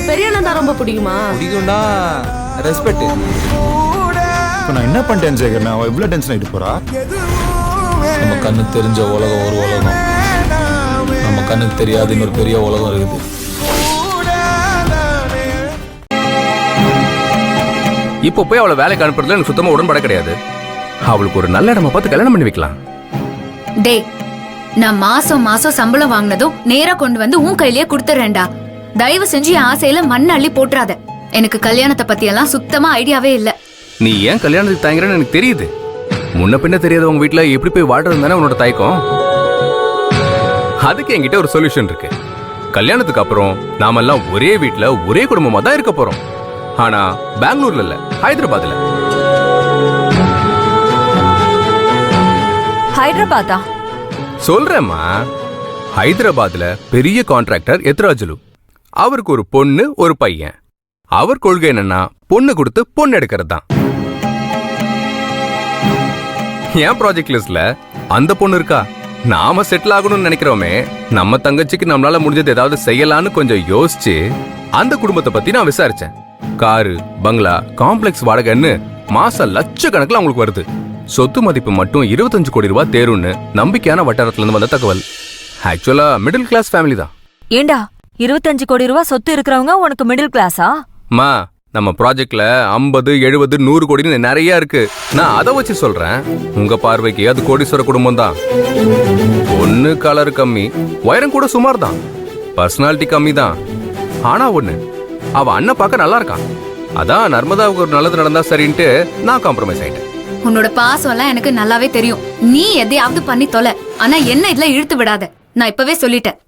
பெரிய அண்ணன் தான் ரொம்ப பிடிக்குமா? பிடிக்கும்டா, ரெஸ்பெக்ட். இப்போ நான் என்ன பண்ணிட்டேன் சேகர்? நான் இவ்வளோ டென்ஷன் ஆகிட்டு போறா? நம்ம கண்ணுக்கு தெரிஞ்ச உலகம் ஒரு உலகம், நம்ம கண்ணுக்கு தெரியாத இன்னொரு பெரிய உலகம் இருக்குது. இப்போ போய் அவளை வேலைக்கு அனுப்புறதுல எனக்கு சுத்தமா உடன்பட கிடையாது. அவளுக்கு ஒரு நல்ல இடமா பார்த்து கல்யாணம் பண்ணி வைக்கலாம். டே, நான் மாசம் மாசம் சம்பளம் வாங்கினதும் நேரா கொண்டு வந்து உன் கையிலேயே கொடுத்துறேன்டா. தயவு செஞ்சு என் ஆசையில மண்ணை அள்ளி போட்டுறாத. எனக்கு கல்யாணத்தை பத்தி எல்லாம் சுத்தமா ஐடியாவே இல்ல. நீ ஏன் கல்யாணத்துக்கு தயங்குறன்னு எனக்கு தெரியுது. முன்ன பின்ன தெரியாதவங்க வீட்டுல எப்படி போய் வாழ்றது தானே உன்னோட தயக்கம். அதுக்கு என்கிட்ட ஒரு சொல்யூஷன் இருக்கு. கல்யாணத்துக்கு அப்புறம் நாமெல்லாம் ஒரே வீட்டுல ஒரே குடும்பமா தான் இருக்க போறோம். ஆனா பெங்களூர்ல இல்ல, ஹைதராபாத்ல. ஹைதராபாத்தா? சொல்றேம்மா. ஹைதராபாத்ல பெரிய கான்ட்ராக்டர் எத்ராஜுலு. அவருக்கு ஒரு பொண்ணு ஒரு பையன். அவர் கொள்கை என்னன்னா பொண்ணு கொடுத்து பொண்ணு எடுக்கிறது தான். என் ப்ராஜெக்ட் லிஸ்ட்ல அந்த பொண்ணு இருக்கா. நாம செட்டில் ஆகணும்னு நினைக்கிறோமே, நம்ம தங்கச்சிக்கு நம்மளால முடிஞ்சது ஏதாவது செய்யலான்னு கொஞ்சம் யோசிச்சு அந்த குடும்பத்தை பத்தி நான் விசாரிச்சேன். காரு, பங்களா, காம்ப்ளெக்ஸ் வாடகைன்னு மாசம் லட்சக்கணக்கில் அவங்களுக்கு வருது. சொத்து மதிப்பு மட்டும் 25 கோடி ரூபாய் தேரும்னு நம்பிக்கையான வட்டாரத்துல இருந்து வந்த தகவல். ஆக்சுவலா மிடில் கிளாஸ் ஃபேமிலி தான். ஏண்டா 25 கோடி ரூபாய் சொத்து இருக்கிறவங்க உனக்கு மிடில் கிளாஸா? மா, நம்ம ப்ராஜெக்ட்ல 50, 70, 100 கோடின்னு நிறைய இருக்கு. நான் அதை வச்சு சொல்றேன். உங்க பார்வைக்கு அது கோடீஸ்வர குடும்பம் தான். ஒண்ணு கலர் கம்மி, உயரம் கூட சுமார் தான், பர்சனாலிட்டி கம்மி தான். ஆனா ஒண்ணு, அவ அண்ணன் பார்க்க நல்லா இருக்கான். அதான் நர்மதாவுக்கு ஒரு நல்லது நடந்தா சரின்ட்டு நான் காம்ப்ரமைஸ் ஆயிட்டேன். உன்னோட பாசம் எல்லாம் எனக்கு நல்லாவே தெரியும். நீ எதையாவது பண்ணி தொலை, ஆனா என்ன இதுல இழுத்து விடாத. நான் இப்பவே சொல்லிட்டேன்.